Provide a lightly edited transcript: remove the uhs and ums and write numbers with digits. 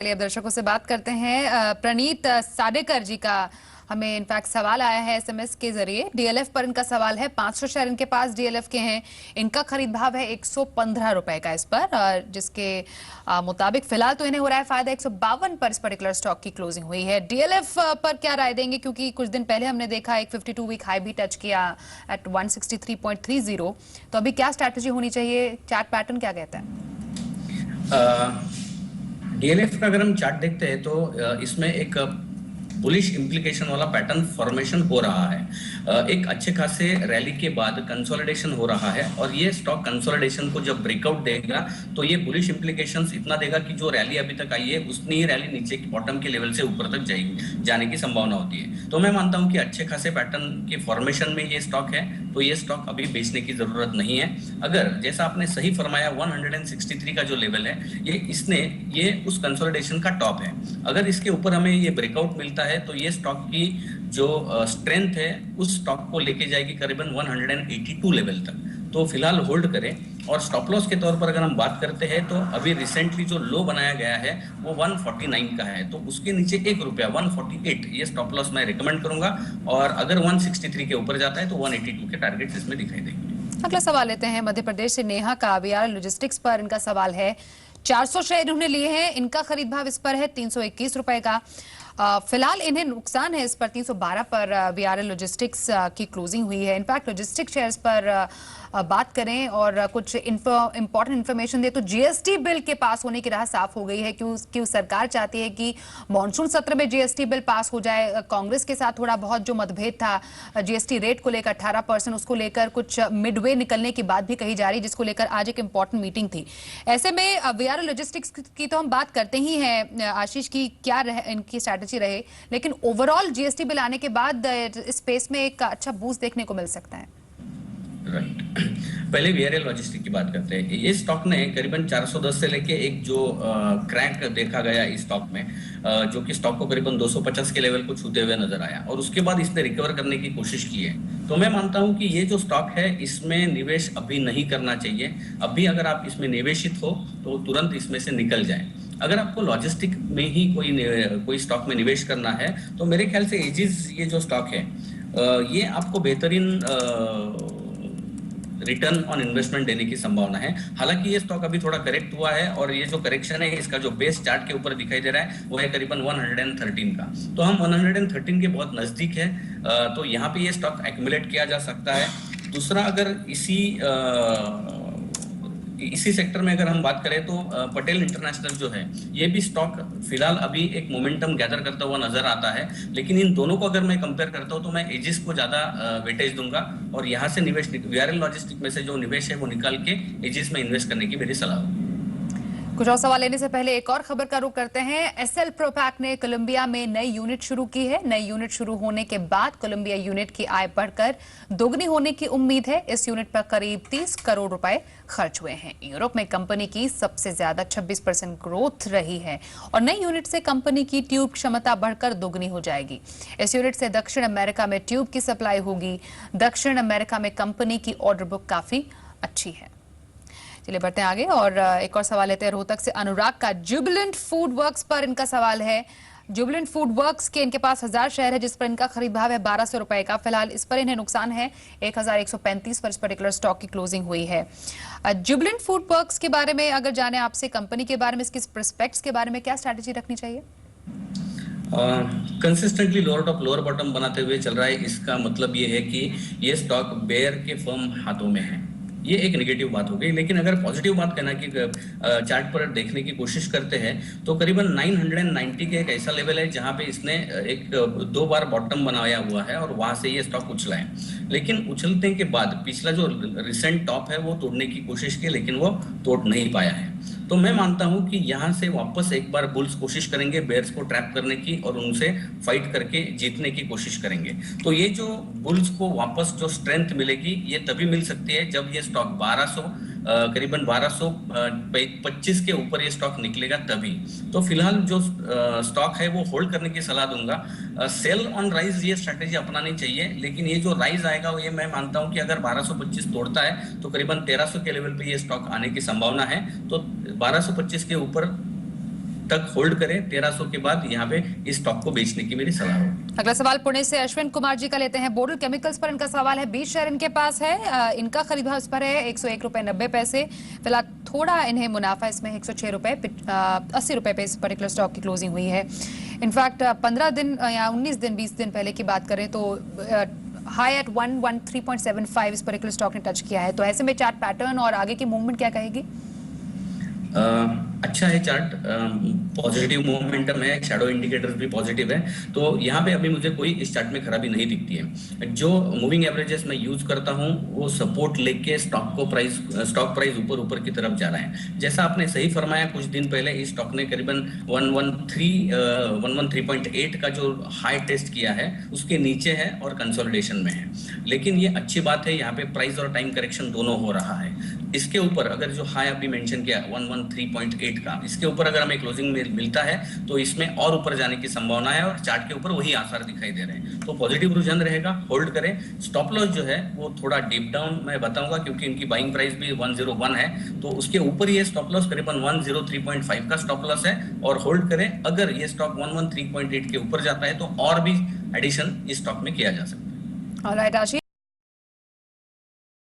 चलिए अब दर्शकों से बात करते हैं। प्रणीत साडेकर जी का हमें इनफैक्ट सवाल आया है एसएमएस के जरिए। डीएलएफ पर इनका सवाल है। 500 शेयर इनके पास डीएलएफ के हैं। इनका खरीद भाव है 115 रुपए का इस पर, जिसके मुताबिक फिलहाल तो इन्हें हो रहा है फायदा 152 पर इस पर्टिकुलर स्टॉक की क्लोजिंग हुई है। डीएलएफ पर क्या राय देंगे, क्योंकि कुछ दिन पहले हमने देखा एक 52 वीक हाई भी टच किया एट 163.30। तो अभी क्या स्ट्रैटेजी होनी चाहिए, चार्ट पैटर्न क्या कहता है? डीएलएफ का अगर हम चार्ट देखते हैं तो इसमें एक बुलिश इंप्लीकेशन वाला पैटर्न फॉर्मेशन हो रहा है। एक अच्छे खासे रैली के बाद कंसोलिडेशन हो रहा है और ये स्टॉक कंसोलिडेशन को जब ब्रेकआउट देगा तो ये बुलिश इंप्लीकेशंस इतना देगा कि जो रैली अभी तक आई है उतनी ही रैली नीचे की बॉटम के लेवल से ऊपर तक जाएगी, जाने की संभावना होती है। तो मैं मानता हूं कि अच्छे खासे पैटर्न के फॉर्मेशन में ये स्टॉक है, तो ये स्टॉक अभी बेचने की जरूरत नहीं है। अगर जैसा आपने सही फरमाया 163 का जो लेवल है ये उस कंसोलिडेशन का टॉप है। अगर इसके ऊपर हमें ये ब्रेकआउट मिलता है तो ये स्टॉक की जो स्ट्रेंथ है उस स्टॉक को लेके जाएगी करीबन 182 लेवल तक। तो फिलहाल होल्ड करें। और स्टॉप लॉस के तौर पर अगर हम बात करते हैं तो अभी रिसेंटली जो लो बनाया गया है वो 149 का है, तो उसके नीचे ₹1 148 ये स्टॉप लॉस मैं रिकमेंड करूंगा। और अगर 163 के ऊपर जाता है तो 182 के टारगेट्स इसमें दिखाई देंगे। अगला सवाल लेते हैं मध्य प्रदेश से नेहा का। वीआरएल लॉजिस्टिक्स पर इनका सवाल है। 400 शेयर इन्होंने लिए हैं। इनका खरीद भाव इस पर है 321 रुपए का। फिलहाल इन्हें नुकसान है इस पर 312 पर वीआरएल लॉजिस्टिक्स की क्लोजिंग हुई है। इनफैक्ट लॉजिस्टिक शेयर्स पर बात करें और कुछ इंपॉर्टेंट इन्फॉर्मेशन दे तो जीएसटी बिल के पास होने की राह साफ हो गई है। क्यों सरकार चाहती है कि मॉनसून सत्र में जीएसटी बिल पास हो जाए। कांग्रेस के साथ थोड़ा बहुत जो मतभेद था जीएसटी रेट को लेकर 18%, उसको लेकर कुछ मिडवे निकलने की बात भी कही जा रही, जिसको लेकर आज एक इंपॉर्टेंट मीटिंग थी। ऐसे में वीआरएल लॉजिस्टिक्स की तो हम बात करते ही हैं आशीष की क्या इनकी स्ट्रैटेजी रहे, लेकिन ओवरऑल जीएसटी बिल आने के बाद इस स्पेस में एक अच्छा बूस्ट देखने को मिल सकता है। राइट। पहले वीआरएल लॉजिस्टिक की बात करते हैं। ये स्टॉक ने करीबन 410 से लेके एक जो क्रैक देखा गया इस स्टॉक में, जो कि स्टॉक को करीबन 250 के लेवल को छूते हुए नजर आया और उसके बाद इसने रिकवर करने की कोशिश की है। तो मैं मानता हूं कि ये जो स्टॉक है इसमें निवेश अभी नहीं करना चाहिए। अभी अगर आप इसमें निवेशित हो तो तुरंत इसमें से निकल जाए। अगर आपको लॉजिस्टिक में ही कोई स्टॉक में निवेश करना है तो मेरे ख्याल से एजिस ये जो स्टॉक है ये आपको बेहतरीन रिटर्न ऑन इन्वेस्टमेंट देने की संभावना है। हालांकि ये स्टॉक अभी थोड़ा करेक्ट हुआ है और ये जो करेक्शन है इसका जो बेस चार्ट के ऊपर दिखाई दे रहा है वो है करीबन 113 का। तो हम 113 के बहुत नजदीक है, तो यहाँ पे ये स्टॉक एक्यूमुलेट किया जा सकता है। दूसरा, अगर इसी सेक्टर में अगर हम बात करें तो पटेल इंटरनेशनल जो है ये भी स्टॉक फिलहाल अभी एक मोमेंटम गैदर करता हुआ नजर आता है। लेकिन इन दोनों को अगर मैं कंपेयर करता हूं तो मैं एजिस को ज्यादा वेटेज दूंगा और यहाँ से निवेश वीआरएल लॉजिस्टिक में से जो निवेश है वो निकाल के एजिस में इन्वेस्ट करने की मेरी सलाह होगी। कुछ और सवाल लेने से पहले एक और खबर का रुख करते हैं। एसएल प्रोपैक ने कोलंबिया में नई यूनिट शुरू की है। नई यूनिट शुरू होने के बाद कोलंबिया यूनिट की आय बढ़कर दोगुनी होने की उम्मीद है। इस यूनिट पर करीब 30 करोड़ रुपए खर्च हुए हैं। यूरोप में कंपनी की सबसे ज्यादा 26% ग्रोथ रही है और नई यूनिट से कंपनी की ट्यूब क्षमता बढ़कर दोगुनी हो जाएगी। इस यूनिट से दक्षिण अमेरिका में ट्यूब की सप्लाई होगी। दक्षिण अमेरिका में कंपनी की ऑर्डर बुक काफी अच्छी है। चलिए बढ़ते हैं आगे और एक और सवाल लेते हैं रोहतक से अनुराग का। जुबिलेंट फूड वर्क्स पर इनका सवाल है। जुबिलेंट फूड वर्क्स के इनके पास 1000 शेयर है जिस पर इनका खरीद भाव है 1200 रुपए का। फिलहाल इस पर इन्हें नुकसान है 1135 पर इस पर्टिकुलर स्टॉक की क्लोजिंग हुई है। जुबिलेंट फूड वर्क्स के बारे में अगर जाने आपसे, कंपनी के बारे में, इसके प्रोस्पेक्ट्स के बारे में क्या स्ट्रैटेजी रखनी चाहिए? Consistently lower top lower bottom बनाते हुए चल रहा है। इसका मतलब ये है कि ये स्टॉक बेयर के फर्म हाथों में है। ये एक नेगेटिव बात हो गई। लेकिन अगर पॉजिटिव बात कहना कि चार्ट पर देखने की कोशिश करते हैं तो करीबन 990 के एक ऐसा लेवल है जहां पे इसने एक 2 बार बॉटम बनाया हुआ है और वहां से ये स्टॉक उछला है। लेकिन उछलने के बाद पिछला जो रिसेंट टॉप है वो तोड़ने की कोशिश की, लेकिन वो तोड़ नहीं पाया है। तो मैं मानता हूं कि यहां से वापस एक बार बुल्स कोशिश करेंगे बेयर्स को ट्रैप करने की और उनसे फाइट करके जीतने की कोशिश करेंगे। तो ये जो बुल्स को वापस जो स्ट्रेंथ मिलेगी ये तभी मिल सकती है जब ये स्टॉक 1200 करीबन 1225 के ऊपर ये स्टॉक निकलेगा तभी। तो फिलहाल जो स्टॉक है वो होल्ड करने की सलाह दूंगा। सेल ऑन राइज ये स्ट्रैटेजी अपनानी चाहिए, लेकिन ये जो राइज आएगा ये मैं मानता हूं कि अगर 1225 तोड़ता है तो करीबन 1300 के लेवल पे ये स्टॉक आने की संभावना है। तो 1225 के ऊपर तक होल्ड करें। 1300 के बाद यहाँ पे इस स्टॉक को बेचने की मेरी सलाह होगी। अगला सवाल पुणे से अश्विन कुमार जी का लेते हैं। बोडल केमिकल्स पर इनका सवाल है, 20 शेयर इनके पास है। इनका खरीद भाव इस पर है 101 रुपए 90 पैसे। फिलहाल थोड़ा इन्हें मुनाफा इसमें 106 रुपए 80 रुपए पे इस पर्टिकुलर स्टॉक की क्लोजिंग हुई है। इनफैक्ट 15 दिन या 19 दिन 20 दिन पहले की बात करें तो हाई एट 113.75 इस पर्टिकुलर स्टॉक ने टच किया है। तो ऐसे में चार्ट पैटर्न और आगे की मूवमेंट क्या कहेगी? अच्छा है चार्ट, पॉजिटिव मोमेंटम है, शैडो इंडिकेटर्स भी पॉजिटिव है। तो यहाँ पे अभी मुझे कोई इस चार्ट में खराबी नहीं दिखती है। जो मूविंग एवरेजेस मैं यूज करता हूँ वो सपोर्ट लेके स्टॉक प्राइस ऊपर की तरफ जा रहा है। जैसा आपने सही फरमाया, कुछ दिन पहले इस स्टॉक ने करीबन 113.8 का जो हाई टेस्ट किया है उसके नीचे है और कंसोलिडेशन में है। लेकिन ये अच्छी बात है, यहाँ पे प्राइस और टाइम करेक्शन दोनों हो रहा है। इसके ऊपर अगर जो हाई अभी मेंशन किया 113.8 का, इसके ऊपर अगर हमें क्लोजिंग में मिलता है तो इसमें और ऊपर जाने की संभावना है और चार्ट के ऊपर वही आसार दिखाई दे रहे हैं। तो पॉजिटिव रुझान रहेगा, होल्ड करें। स्टॉप लॉस जो है वो थोड़ा डीप डाउन मैं बताऊंगा, क्योंकि इनकी बाइंग प्राइस भी 101 है, तो उसके ऊपर ये स्टॉप लॉस करीबन 103.5 का स्टॉप लॉस है और होल्ड करें। अगर ये स्टॉक 113.8 के ऊपर जाता है तो और भी एडिशन इस स्टॉक में किया जा सकता है। ऑलराइट आशीष।